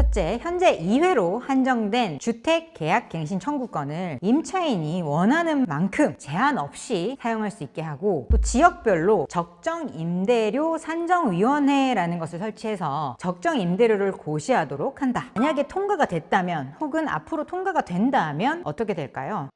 첫째, 현재 2회로 한정된 주택 계약 갱신 청구권을 임차인이 원하는 만큼 제한 없이 사용할 수 있게 하고, 또 지역별로 적정 임대료 산정위원회라는 것을 설치해서 적정 임대료를 고시하도록 한다. 만약에 통과가 됐다면, 혹은 앞으로 통과가 된다면 어떻게 될까요?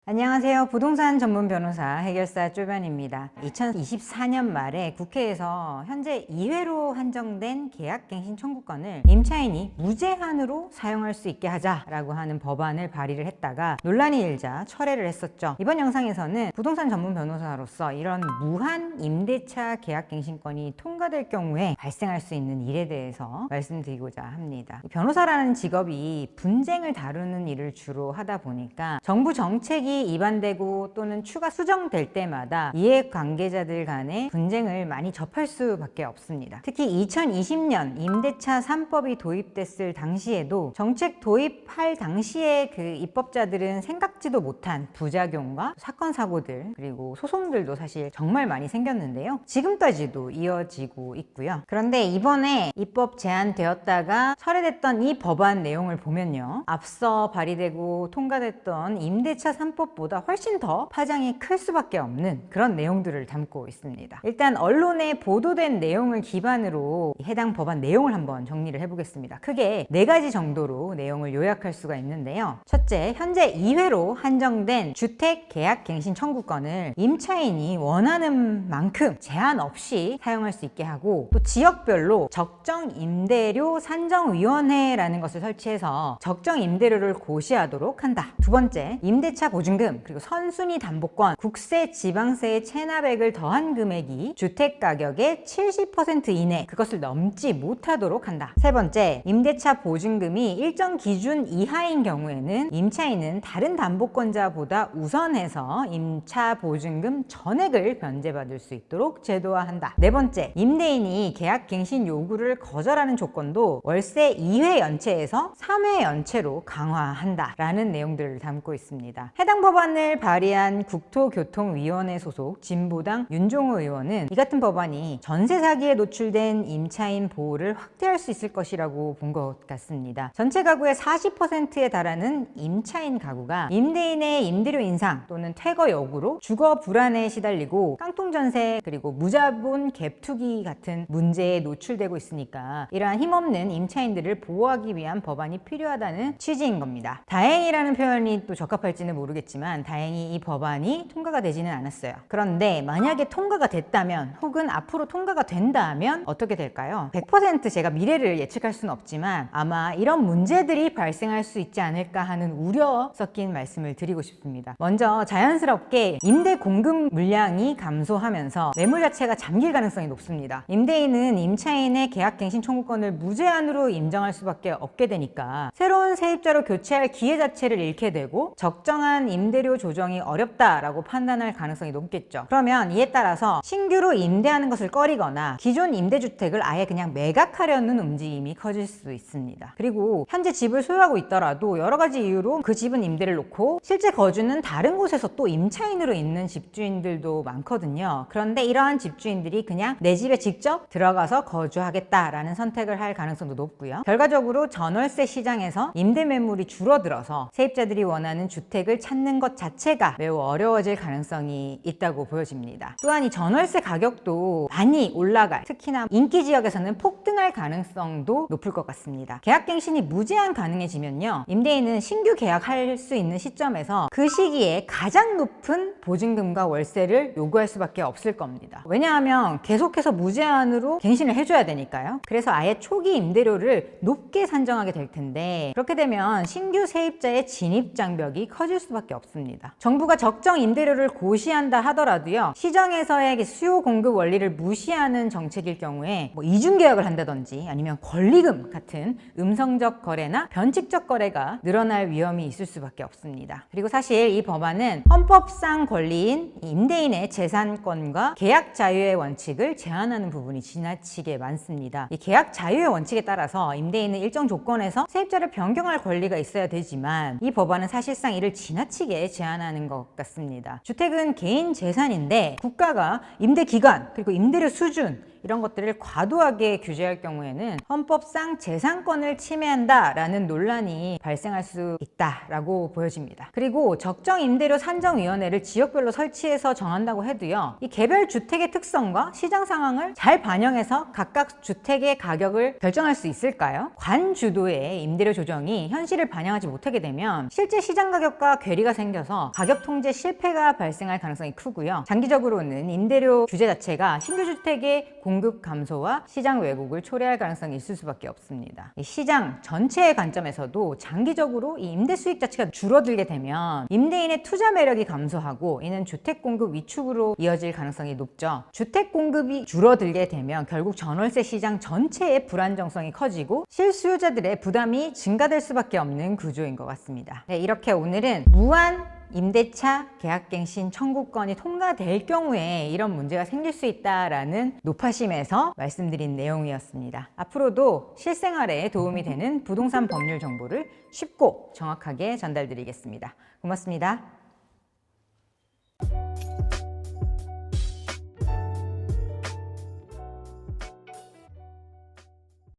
안녕하세요. 부동산 전문 변호사 해결사 쪼변입니다. 2024년 말에 국회에서 현재 2회로 한정된 계약갱신 청구권을 임차인이 무제한으로 사용할 수 있게 하자라고 하는 법안을 발의를 했다가 논란이 일자 철회를 했었죠. 이번 영상에서는 부동산 전문 변호사로서 이런 무한 임대차 계약갱신권이 통과될 경우에 발생할 수 있는 일에 대해서 말씀드리고자 합니다. 변호사라는 직업이 분쟁을 다루는 일을 주로 하다 보니까 정부 정책이 위반되고 또는 추가 수정될 때마다 이해관계자들 간의 분쟁을 많이 접할 수밖에 없습니다. 특히 2020년 임대차 3법이 도입됐을 당시에도 정책 도입할 당시에 그 입법자들은 생각지도 못한 부작용과 사건 사고들, 그리고 소송들도 사실 정말 많이 생겼는데요. 지금까지도 이어지고 있고요. 그런데 이번에 입법 제안되었다가 철회됐던 이 법안 내용을 보면요, 앞서 발의되고 통과됐던 임대차 3법보다 훨씬 더 파장이 클 수밖에 없는 그런 내용들을 담고 있습니다. 일단 언론에 보도된 내용을 기반으로 해당 법안 내용을 한번 정리를 해보겠습니다. 크게 4가지 정도로 내용을 요약할 수가 있는데요. 첫째, 현재 2회로 한정된 주택 계약 갱신 청구권을 임차인이 원하는 만큼 제한 없이 사용할 수 있게 하고, 또 지역별로 적정 임대료 산정위원회라는 것을 설치해서 적정 임대료를 고시하도록 한다. 두 번째, 임대차 보증금 그리고 선순위 담보권, 국세, 지방세의 체납액을 더한 금액이 주택가격의 70% 이내, 그것을 넘지 못하도록 한다. 세 번째, 임대차 보증금이 일정 기준 이하인 경우에는 임차인은 다른 담보권자보다 우선해서 임차 보증금 전액을 변제받을 수 있도록 제도화한다. 네 번째, 임대인이 계약 갱신 요구를 거절하는 조건도 월세 2회 연체에서 3회 연체로 강화한다 라는 내용들을 담고 있습니다. 해당 법안을 발의한 국토교통위원회 소속 진보당 윤종호 의원은 이 같은 법안이 전세 사기에 노출된 임차인 보호를 확대할 수 있을 것이라고 본 것 같습니다. 전체 가구의 40%에 달하는 임차인 가구가 임대인의 임대료 인상 또는 퇴거 요구로 주거 불안에 시달리고 깡통 전세 그리고 무자본 갭 투기 같은 문제에 노출되고 있으니까 이러한 힘없는 임차인들을 보호하기 위한 법안이 필요하다는 취지인 겁니다. 다행이라는 표현이 또 적합할지는 모르겠지만 다행히 이 법안이 통과가 되지는 않았어요. 그런데 만약에 통과가 됐다면, 혹은 앞으로 통과가 된다면 어떻게 될까요? 100% 제가 미래를 예측할 수는 없지만 아마 이런 문제들이 발생할 수 있지 않을까 하는 우려 섞인 말씀을 드리고 싶습니다. 먼저 자연스럽게 임대 공급 물량이 감소하면서 매물 자체가 잠길 가능성이 높습니다. 임대인은 임차인의 계약갱신 청구권을 무제한으로 인정할 수밖에 없게 되니까 새로운 세입자로 교체할 기회 자체를 잃게 되고 적정한 임대료 조정이 어렵다라고 판단할 가능성이 높겠죠. 그러면 이에 따라서 신규로 임대하는 것을 꺼리거나 기존 임대주택을 아예 그냥 매각하려는 움직임이 커질 수 있습니다. 그리고 현재 집을 소유하고 있더라도 여러 가지 이유로 그 집은 임대를 놓고 실제 거주는 다른 곳에서 또 임차인으로 있는 집주인들도 많거든요. 그런데 이러한 집주인들이 그냥 내 집에 직접 들어가서 거주하겠다라는 선택을 할 가능성도 높고요. 결과적으로 전월세 시장에서 임대 매물이 줄어들어서 세입자들이 원하는 주택을 찾는 것 자체가 매우 어려워질 가능성이 있다고 보여집니다. 또한 이 전월세 가격도 많이 올라갈, 특히나 인기 지역에서는 폭등할 가능성도 높을 것 같습니다. 계약갱신이 무제한 가능해지면요, 임대인은 신규 계약할 수 있는 시점에서 그 시기에 가장 높은 보증금과 월세를 요구할 수밖에 없을 겁니다. 왜냐하면 계속해서 무제한으로 갱신을 해줘야 되니까요. 그래서 아예 초기 임대료를 높게 산정하게 될 텐데, 그렇게 되면 신규 세입자의 진입 장벽이 커질 수밖에 없습니다. 정부가 적정 임대료를 고시한다 하더라도요, 시정에서의 수요 공급 원리를 무시하는 정책일 경우에 이중 계약을 한다든지 아니면 권리금 같은 음성적 거래나 변칙적 거래가 늘어날 위험이 있을 수밖에 없습니다. 그리고 사실 이 법안은 헌법상 권리인 임대인의 재산권과 계약 자유의 원칙을 제한하는 부분이 지나치게 많습니다. 이 계약 자유의 원칙에 따라서 임대인은 일정 조건에서 세입자를 변경할 권리가 있어야 되지만 이 법안은 사실상 이를 지나치게 제한하는 것 같습니다. 주택은 개인 재산인데 국가가 임대 기간 그리고 임대료 수준 이런 것들을 과도하게 규제할 경우에는 헌법상 재산권을 침해한다라는 논란이 발생할 수 있다라고 보여집니다. 그리고 적정 임대료 산정위원회를 지역별로 설치해서 정한다고 해도요, 이 개별 주택의 특성과 시장 상황을 잘 반영해서 각각 주택의 가격을 결정할 수 있을까요? 관주도의 임대료 조정이 현실을 반영하지 못하게 되면 실제 시장 가격과 괴리가 생겨서 가격 통제 실패가 발생할 가능성이 크고요. 장기적으로는 임대료 규제 자체가 신규 주택의 공급 감소와 시장 왜곡을 초래할 가능성이 있을 수밖에 없습니다. 이 시장 전체의 관점에서도 장기적으로 이 임대 수익 자체가 줄어들게 되면 임대인의 투자 매력이 감소하고 이는 주택 공급 위축으로 이어질 가능성이 높죠. 주택 공급이 줄어들게 되면 결국 전월세 시장 전체의 불안정성이 커지고 실수요자들의 부담이 증가될 수밖에 없는 구조인 것 같습니다. 네, 이렇게 오늘은 무한 임대차 계약갱신 청구권이 통과될 경우에 이런 문제가 생길 수 있다라는 노파심에서 말씀드린 내용이었습니다. 앞으로도 실생활에 도움이 되는 부동산 법률 정보를 쉽고 정확하게 전달드리겠습니다. 고맙습니다.